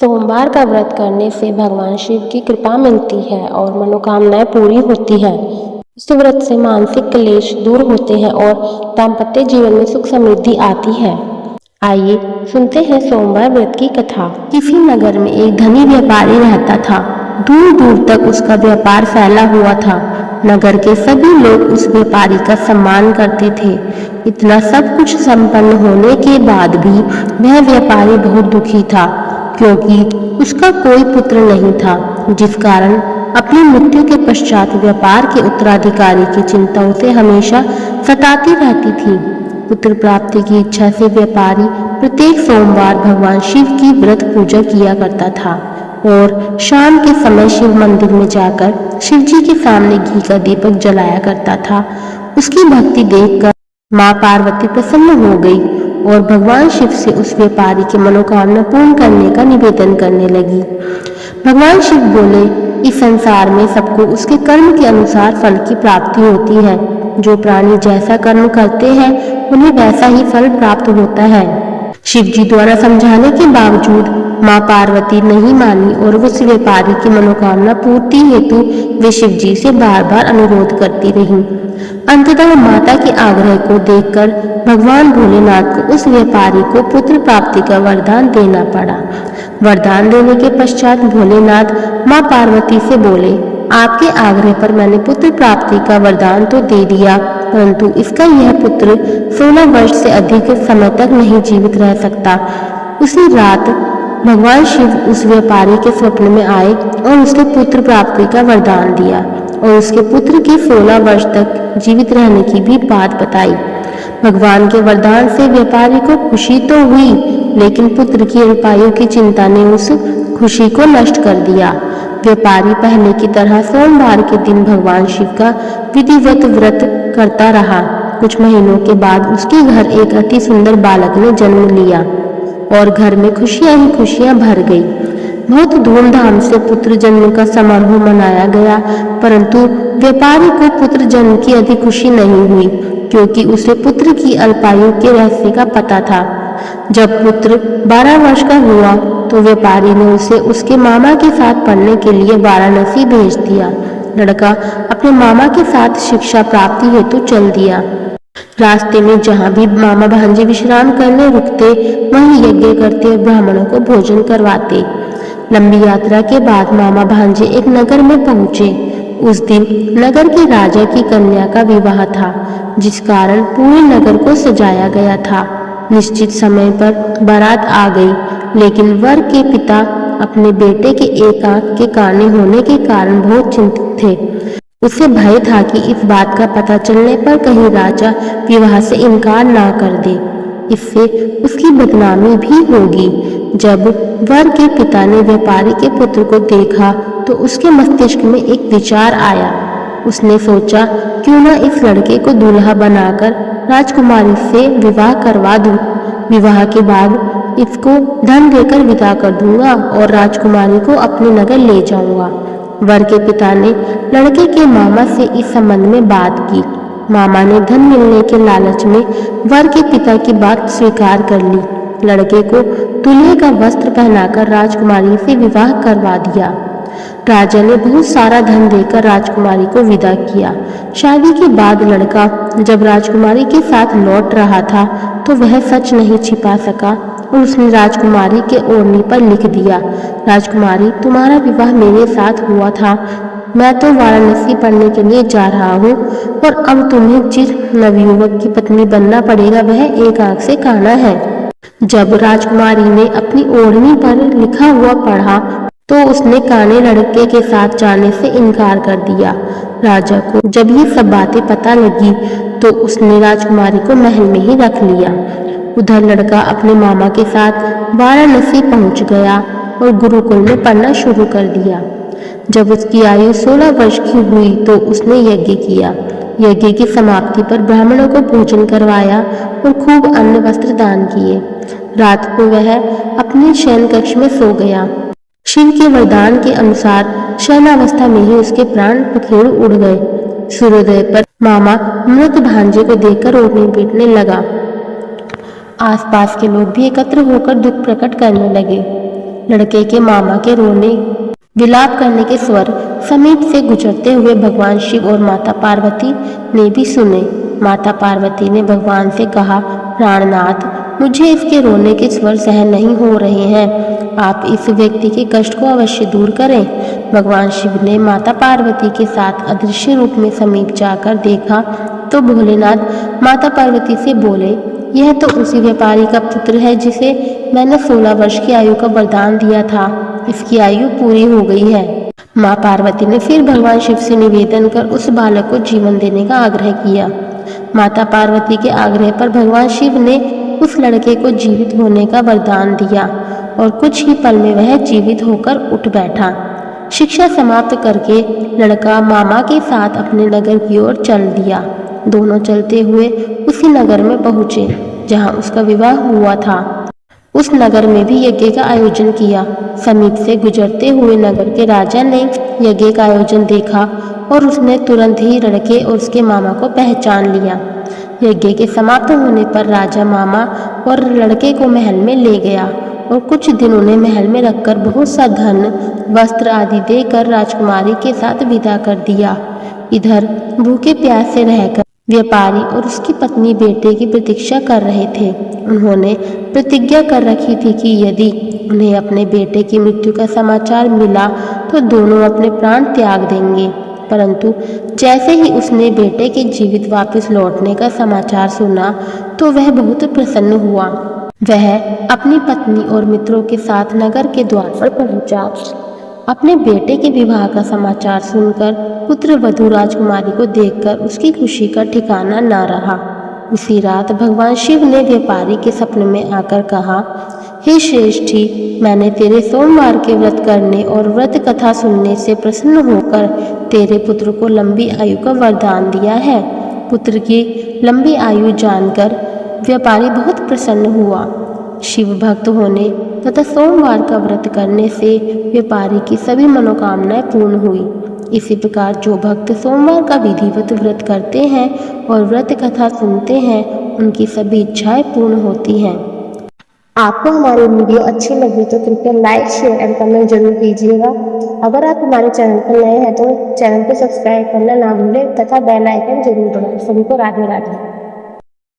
सोमवार का व्रत करने से भगवान शिव की कृपा मिलती है और मनोकामनाएं पूरी होती हैं। इस व्रत से मानसिक क्लेश दूर होते हैं और दाम्पत्य जीवन में सुख समृद्धि आती है। आइए सुनते हैं सोमवार व्रत की कथा। किसी नगर में एक धनी व्यापारी रहता था। दूर दूर तक उसका व्यापार फैला हुआ था। नगर के सभी लोग उस व्यापारी का सम्मान करते थे। इतना सब कुछ संपन्न होने के बाद भी वह व्यापारी बहुत दुखी था, क्योंकि उसका कोई पुत्र नहीं था, जिस कारण अपनी मृत्यु के पश्चात व्यापार के उत्तराधिकारी की चिंता उसे हमेशा सताती रहती थी। पुत्र प्राप्ति की इच्छा से व्यापारी प्रत्येक सोमवार भगवान शिव की व्रत पूजा किया करता था और शाम के समय शिव मंदिर में जाकर शिव जी के सामने घी का दीपक जलाया करता था। उसकी भक्ति देखकर माँ पार्वती प्रसन्न हो गई और भगवान शिव से उस व्यापारी की मनोकामना पूर्ण करने का निवेदन करने लगी। भगवान शिव बोले, इस संसार में सबको उसके कर्म के अनुसार फल की प्राप्ति होती है। जो प्राणी जैसा कर्म करते हैं उन्हें वैसा ही फल प्राप्त होता है। शिव जी द्वारा समझाने के बावजूद माँ पार्वती नहीं मानी और उस व्यापारी की मनोकामना पूर्ति हेतु वे शिव जी से बार बार अनुरोध करती रहीं। अंततः माता के आग्रह को देखकर भगवान भोलेनाथ को उस व्यापारी को पुत्र प्राप्ति का वरदान देना पड़ा। वरदान देने के पश्चात भोलेनाथ माँ पार्वती से बोले, आपके आग्रह पर मैंने पुत्र प्राप्ति का वरदान तो दे दिया, परंतु इसका यह पुत्र 16 वर्ष से अधिक समय तक नहीं जीवित रह सकता। उसी रात भगवान शिव उस व्यापारी के स्वप्न में आए और उसके पुत्र प्राप्ति का वरदान दिया और उसके पुत्र के 16 वर्ष तक जीवित रहने की भी बात बताई। भगवान के वरदान से व्यापारी को खुशी तो हुई, लेकिन पुत्र की अल्पायु की चिंता ने उस खुशी को नष्ट कर दिया। व्यापारी पहले की तरह सोमवार के दिन भगवान शिव का विधिवत व्रत करता रहा। कुछ महीनों के बाद उसके घर एक अति सुंदर बालक ने जन्म लिया और घर में खुशियां ही खुशियां भर गई। बहुत धूमधाम से पुत्र जन्म का समारोह मनाया गया, परंतु व्यापारी को पुत्र जन्म की अधिक खुशी नहीं हुई, क्योंकि उसे पुत्र की अल्पायु के रहस्य का पता था। जब पुत्र 12 वर्ष का हुआ तो व्यापारी ने उसे उसके मामा के साथ पढ़ने के लिए वाराणसी भेज दिया। लड़का अपने मामा के साथ शिक्षा प्राप्ति हेतु चल दिया। रास्ते में जहाँ भी मामा भांजे विश्राम करने रुकते, वहीं यज्ञ करते और ब्राह्मणों को भोजन करवाते। लंबी यात्रा के बाद मामा भांजे एक नगर में पहुंचे। उस दिन नगर के राजा की कन्या का विवाह था, जिस कारण पूरे नगर को सजाया गया था। निश्चित समय पर बारात आ गई, लेकिन वर के पिता अपने बेटे के एक आंख के काने होने के कारण बहुत चिंतित थे। उसे भय था कि इस बात का पता चलने पर कहीं राजा विवाह से इनकार ना कर दे, इससे उसकी बदनामी भी होगी। जब वर के पिता ने व्यापारी के पुत्र को देखा तो उसके मस्तिष्क में एक विचार आया। उसने सोचा, क्यों ना इस लड़के को दूल्हा बनाकर राजकुमारी से विवाह करवा दूं। विवाह के बाद इसको धन देकर विदा कर दूंगा और राजकुमारी को अपने नगर ले जाऊंगा। वर के पिता ने लड़के के मामा से इस संबंध में बात की। मामा ने धन मिलने के लालच में वर के पिता की बात स्वीकार कर ली। लड़के को दूल्हे का वस्त्र पहनाकर राजकुमारी से विवाह करवा दिया। राजा ने बहुत सारा धन देकर राजकुमारी को विदा किया। शादी के बाद लड़का जब राजकुमारी के साथ लौट रहा था तो वह सच नहीं छिपा सका और उसने राजकुमारी के ओढ़नी पर लिख दिया, राजकुमारी, तुम्हारा विवाह मेरे साथ हुआ था। मैं तो वाराणसी पढ़ने के लिए जा रहा हूँ और अब तुम्हें जिस नवयुवक की पत्नी बनना पड़ेगा वह एक आंख से काना है। जब राजकुमारी ने अपनी ओढ़नी पर लिखा हुआ पढ़ा तो उसने काने लड़के के साथ जाने से इनकार कर दिया। राजा को जब ये सब बातें पता लगी तो उसने राजकुमारी को महल में ही रख लिया। उधर लड़का अपने मामा के साथ वाराणसी पहुंच गया और गुरुकुल में पढ़ना शुरू कर दिया। जब उसकी आयु 16 वर्ष की हुई तो उसने यज्ञ किया। यज्ञ की समाप्ति पर ब्राह्मणों को भोजन करवाया और खूब अन्न वस्त्र दान किए। रात को वह अपने शयन कक्ष में सो गया। शिव के वरदान के अनुसार शयनावस्था में ही उसके प्राण पखेरु उड़ गए। सूर्योदय पर मामा मृत भांजे को देखकर रोने पीटने लगा। आसपास के लोग भी एकत्र होकर दुख प्रकट करने लगे। लड़के के मामा के रोने विलाप करने के स्वर समीप से गुजरते हुए भगवान शिव और माता पार्वती ने भी सुने। माता पार्वती ने भगवान से कहा, प्राणनाथ, मुझे इसके रोने के स्वर सहन नहीं हो रहे हैं। आप इस व्यक्ति के कष्ट को अवश्य दूर करें। भगवान शिव ने माता पार्वती के साथ अदृश्य रूप में समीप जाकर देखा तो भोलेनाथ माता पार्वती से बोले, यह तो उसी व्यापारी का पुत्र है जिसे मैंने 16 वर्ष की आयु का वरदान दिया था। इसकी आयु पूरी हो गई है। माँ पार्वती ने फिर भगवान शिव से निवेदन कर उस बालक को जीवन देने का आग्रह किया। माता पार्वती के आग्रह पर भगवान शिव ने उस लड़के को जीवित होने का वरदान दिया और कुछ ही पल में वह जीवित होकर उठ बैठा। शिक्षा समाप्त करके लड़का मामा के साथ अपने नगर की ओर चल दिया। दोनों चलते हुए उसी नगर में पहुंचे जहां उसका विवाह हुआ था। उस नगर में भी यज्ञ का आयोजन किया। समीप से गुजरते हुए नगर के राजा ने यज्ञ का आयोजन देखा और उसने तुरंत ही लड़के और उसके मामा को पहचान लिया। यज्ञ के समाप्त होने पर राजा मामा और लड़के को महल में ले गया और कुछ दिन उन्हें महल में रखकर बहुत सा धन, वस्त्र आदि देकर राजकुमारी के साथ विदा कर दिया। इधर भूखे प्यासे रहकर व्यापारी और उसकी पत्नी बेटे की प्रतीक्षा कर रहे थे। उन्होंने प्रतिज्ञा कर रखी थी कि यदि उन्हें अपने बेटे की मृत्यु का समाचार मिला तो दोनों अपने प्राण त्याग देंगे। परंतु जैसे ही उसने बेटे के जीवित वापस लौटने का समाचार सुना तो वह बहुत प्रसन्न हुआ। वह अपनी पत्नी और मित्रों के साथ नगर के द्वार पर पहुंचा। अपने बेटे के विवाह का समाचार सुनकर पुत्र वधू राजकुमारी को देखकर उसकी खुशी का ठिकाना न रहा। उसी रात भगवान शिव ने व्यापारी के सपने में आकर कहा, हे श्रेष्ठी, मैंने तेरे सोमवार के व्रत करने और व्रत कथा सुनने से प्रसन्न होकर तेरे पुत्र को लंबी आयु का वरदान दिया है। पुत्र की लंबी आयु जानकर व्यापारी बहुत प्रसन्न हुआ। शिव भक्त होने तथा सोमवार का व्रत करने से व्यापारी की सभी मनोकामनाएं पूर्ण हुई। इसी प्रकार जो भक्त सोमवार का विधिवत व्रत करते हैं और व्रत कथा सुनते हैं, उनकी सभी इच्छाएं पूर्ण होती हैं। आपको हमारी वीडियो अच्छी लगी तो कृपया लाइक, शेयर एंड कमेंट जरूर कीजिएगा। अगर आप हमारे चैनल पर नए हैं तो चैनल को सब्सक्राइब करना ना भूलें तथा बेल आइकन जरूर दबाएं। सभी को राधे राधे।